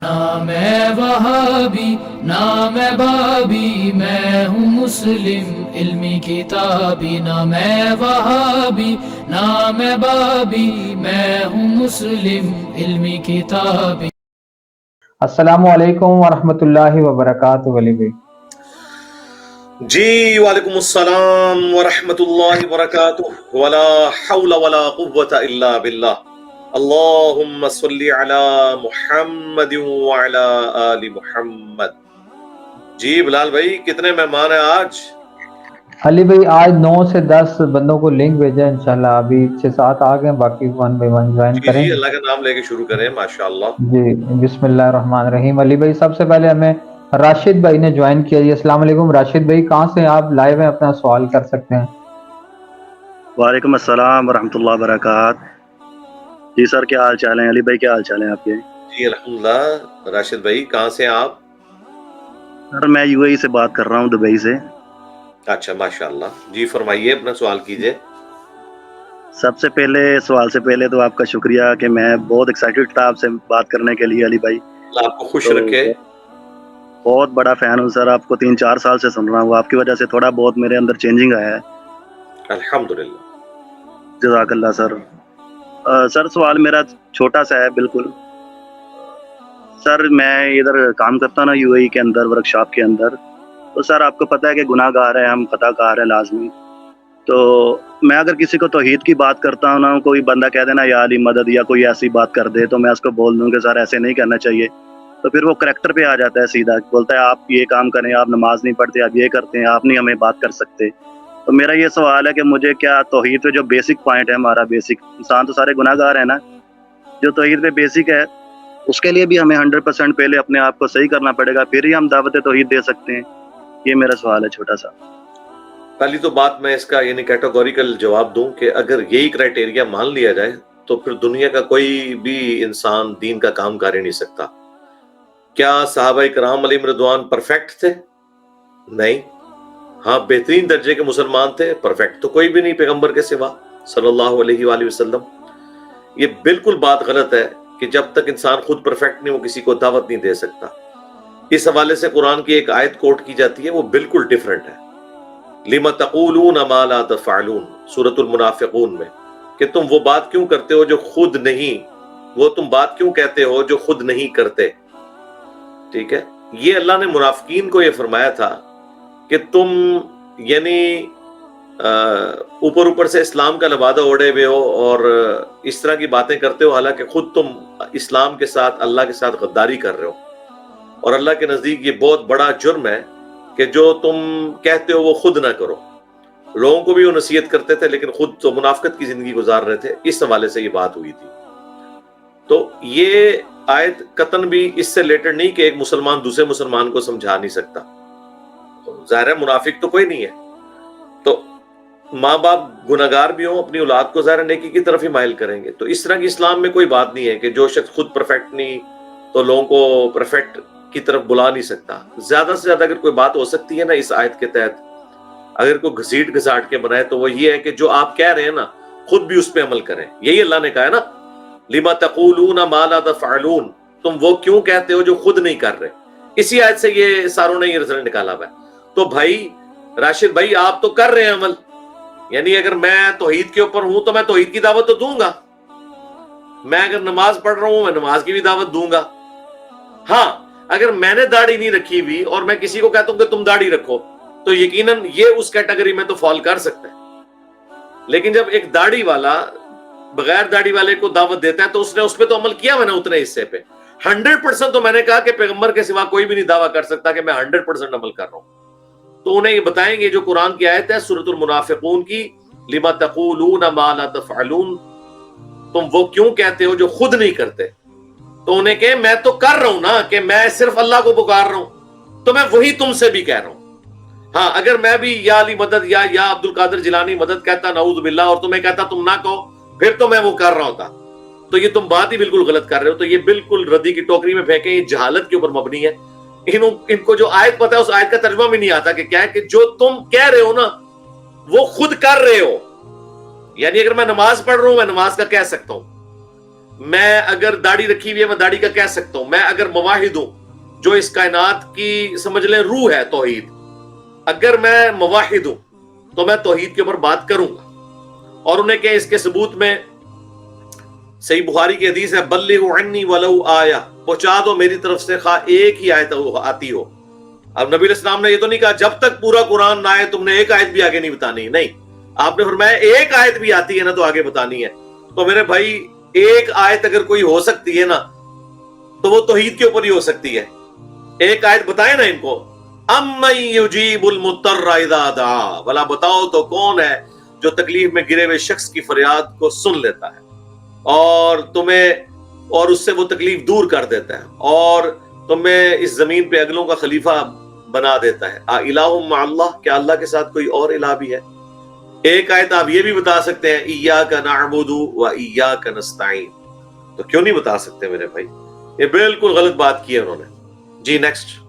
نہ میں وہابی نہ میں بابی، میں ہوں مسلم علمی کتابی، نہ میں وہابی نہ میں بابی، میں ہوں مسلم علمی کتابی۔ السلام علیکم ورحمۃ اللہ وبرکاتہ علی بھائی۔ جی وعلیکم السلام ورحمۃ اللہ وبرکاتہ، ولا حول ولا قوۃ الا باللہ، اللہم صلی علی محمد وعلی آل محمد۔ جی بلال بھائی، کتنے مہمان ہیں آج؟ علی بھائی آج 9 سے 10 بندوں کو لنک بھیجا، انشاءاللہ ابھی 6-7 آ گئے، باقی 1 بائی 1 جوائن جی کریں جی، گے۔ اللہ کا نام لے کے شروع کریں، ماشاءاللہ۔ جی بسم اللہ الرحمن الرحیم۔ علی بھائی سب سے پہلے ہمیں راشد بھائی نے جوائن کیا جی، السلام علیکم راشد بھائی، کہاں سے آپ لائیو ہیں، اپنا سوال کر سکتے ہیں۔ وعلیکم السلام ورحمۃ اللہ وبرکاتہ۔ جی سر، کیا حال چال ہیں؟ علی بھائی کیا حال چال ہیں آپ کے؟ جی الحمدللہ۔ راشد بھائی کہاں سے ہیں آپ؟ سر میں یو اے ای سے بات کر رہا ہوں، دبئی سے۔ اچھا ماشاءاللہ، جی فرمائیے، اپنا سوال کیجئے۔ سب سے پہلے سوال سے پہلے تو آپ کا شکریہ کہ میں بہت ایکسائٹیڈ تھا آپ سے بات کرنے کے لیے علی بھائی۔ اللہ آپ کو خوش تو رکھے۔ بہت بڑا فین ہوں سر، آپ کو 3-4 سال سے سن رہا ہوں، آپ کی وجہ سے تھوڑا بہت میرے اندر چینجنگ آیا ہے۔ الحمدللہ۔ جزاک اللہ سر۔ سر سوال میرا چھوٹا سا ہے بالکل۔ سر میں ادھر کام کرتا ہوں نا یو اے ای کے اندر، ورک شاپ کے اندر، تو سر آپ کو پتہ ہے کہ گناہ گار ہیں ہم، خطا کار ہیں لازمی۔ تو میں اگر کسی کو توحید کی بات کرتا ہوں نا، کوئی بندہ کہہ دینا یا علی مدد یا کوئی ایسی بات کر دے، تو میں اس کو بول دوں کہ سر ایسے نہیں کرنا چاہیے، تو پھر وہ کریکٹر پہ آ جاتا ہے سیدھا، بولتا ہے آپ یہ کام کریں، آپ نماز نہیں پڑھتے، آپ یہ کرتے ہیں، آپ نہیں ہمیں بات کر سکتے۔ تو میرا یہ سوال ہے کہ مجھے کیا توحید پہ جو بیسک پوائنٹ ہے ہمارا، بیسک انسان تو سارے گناہ گار ہیں نا، جو توحید پہ بیسک ہے اس کے لیے بھی ہمیں 100% پہلے اپنے آپ کو صحیح کرنا پڑے گا، پھر ہی ہم دعوت توحید دے سکتے ہیں۔ یہ میرا سوال ہے چھوٹا سا۔ پہلی تو بات میں اس کا یعنی کیٹیگوریکل جواب دوں کہ اگر یہی کرائٹیریا مان لیا جائے تو پھر دنیا کا کوئی بھی انسان دین کا کام کر ہی نہیں سکتا۔ کیا صحابہ کرام علیہم رضوان پرفیکٹ تھے؟ نہیں۔ ہاں بہترین درجے کے مسلمان تھے، پرفیکٹ تو کوئی بھی نہیں پیغمبر کے سوا صلی اللہ علیہ وآلہ وسلم۔ یہ بالکل بات غلط ہے کہ جب تک انسان خود پرفیکٹ نہیں وہ کسی کو دعوت نہیں دے سکتا۔ اس حوالے سے قرآن کی ایک آیت کوٹ کی جاتی ہے، وہ بالکل ڈیفرنٹ ہے۔ لِمَ تَقُولُونَ مَا لَا تَفْعَلُونَ، سورۃ المنافقون میں، کہ تم وہ بات کیوں کرتے ہو جو خود نہیں، وہ تم بات کیوں کہتے ہو جو خود نہیں کرتے۔ ٹھیک ہے، یہ اللہ نے منافقین کو یہ فرمایا تھا کہ تم یعنی اوپر اوپر سے اسلام کا لبادہ اوڑے ہوئے ہو اور اس طرح کی باتیں کرتے ہو، حالانکہ خود تم اسلام کے ساتھ اللہ کے ساتھ غداری کر رہے ہو، اور اللہ کے نزدیک یہ بہت بڑا جرم ہے کہ جو تم کہتے ہو وہ خود نہ کرو۔ لوگوں کو بھی وہ نصیحت کرتے تھے لیکن خود تو منافقت کی زندگی گزار رہے تھے، اس حوالے سے یہ بات ہوئی تھی۔ تو یہ آیت قطعاً بھی اس سے ریلیٹڈ نہیں کہ ایک مسلمان دوسرے مسلمان کو سمجھا نہیں سکتا، ظاہر ہے منافق تو کوئی نہیں ہے۔ تو ماں باپ گناہگار بھی ہوں، اپنی اولاد کو ظاہر نیکی کی طرف ہی مائل کریں گے۔ تو اس طرح کی اسلام میں کوئی بات نہیں ہے کہ جو شخص خود پرفیکٹ نہیں تو لوگوں کو پرفیکٹ کی طرف بلا نہیں سکتا۔ زیادہ سے زیادہ اگر کوئی بات ہو سکتی ہے نا اس آیت کے تحت، اگر کوئی گھسیٹ گھساٹ کے بنائے تو وہ یہ ہے کہ جو آپ کہہ رہے ہیں نا خود بھی اس پہ عمل کریں۔ یہی اللہ نے کہا ہے نا، لِمَ تَقُولُونَ مَا لَا تَفْعَلُونَ، تم وہ کیوں کہتے ہو جو خود نہیں کر رہے۔ اسی آیت سے یہ ساروں نے یہ رزلٹ نکالا ہوا ہے۔ تو بھائی راشد بھائی آپ تو کر رہے ہیں عمل، یعنی اگر میں توحید کے اوپر ہوں تو میں توحید کی دعوت تو دوں گا، میں اگر نماز پڑھ رہا ہوں میں نماز کی بھی دعوت دوں گا۔ ہاں اگر میں نے داڑھی نہیں رکھی ہوئی اور میں کسی کو کہتا ہوں کہ تم داڑھی رکھو تو یقیناً یہ اس کیٹیگری میں تو فال کر سکتا ہے، لیکن جب ایک داڑھی والا بغیر داڑھی والے کو دعوت دیتا ہے تو اس نے اس پہ تو عمل کیا میں نے اتنے حصے پہ 100%۔ تو میں نے کہا کہ پیغمبر کے سوا کوئی بھی نہیں دعویٰ کر سکتا کہ میں 100% عمل کر رہا ہوں۔ تو انہیں یہ بتائیں گے جو قرآن کی آیت ہے سورۃ المنافقون کی، لِمَ تَقُولُونَ مَا لَا تَفْعَلُونَ، تم وہ کیوں کہتے ہو جو خود نہیں کرتے۔ تو انہیں کہ میں تو کر رہا ہوں نا، کہ میں صرف اللہ کو پکار رہا ہوں، تو میں وہی تم سے بھی کہہ رہا ہوں۔ ہاں اگر میں بھی یا علی مدد یا عبد القادر جیلانی مدد کہتا نعوذ باللہ اور تمہیں کہتا تم نہ کہو، پھر تو میں وہ کر رہا ہوتا، تو یہ تم بات ہی بالکل غلط کر رہے ہو۔ تو یہ بالکل ردی کی ٹوکری میں پھینکیں، یہ جہالت کے اوپر مبنی ہے۔ ان کو جو آیت پتہ ہے اس آیت کا ترجمہ بھی نہیں آتا کہ کیا ہے کہ جو تم کہہ رہے ہو نا وہ خود کر رہے ہو۔ یعنی اگر میں نماز پڑھ رہا ہوں میں نماز کا کہہ سکتا ہوں، میں اگر داڑھی رکھی ہوئی ہے میں داڑھی کا کہہ سکتا ہوں. میں اگر مواحد ہوں جو اس کائنات کی سمجھ لیں روح ہے توحید, اگر میں مواحد ہوں تو میں توحید کے اوپر بات کروں گا. اور انہیں کہ اس کے ثبوت میں صحیح بخاری کی حدیث ہے بلغوا عنی ولو آیہ, پہنچا دو میری طرف سے خواہ ایک ہی آیت آتی ہو. اب نبی علیہ السلام نے یہ تو نہیں کہا جب تک پورا قرآن نہ آئے تم نے ایک آیت بھی آگے نہیں بتانی, نہیں, آپ نے فرمایا ایک آیت بھی آتی ہے نا تو آگے بتانی ہے. تو میرے بھائی ایک آیت اگر کوئی ہو سکتی ہے نا تو وہ توحید کے اوپر ہی ہو سکتی ہے. ایک آیت بتائیں نا ان کو, امن یجیب المضطر اذا دعا, بھلا بتاؤ تو کون ہے جو تکلیف میں گرے ہوئے شخص کی فریاد کو سن لیتا ہے اور تمہیں اور اس سے وہ تکلیف دور کر دیتا ہے اور تمہیں اس زمین پہ اگلوں کا خلیفہ بنا دیتا ہے. الہ مع اللہ, کیا اللہ کے ساتھ کوئی اور الہ بھی ہے؟ ایک آیت آپ یہ بھی بتا سکتے ہیں ایاک نعبد و ایاک نستعین, تو کیوں نہیں بتا سکتے میرے بھائی؟ یہ بالکل غلط بات کی ہے انہوں نے. جی نیکسٹ.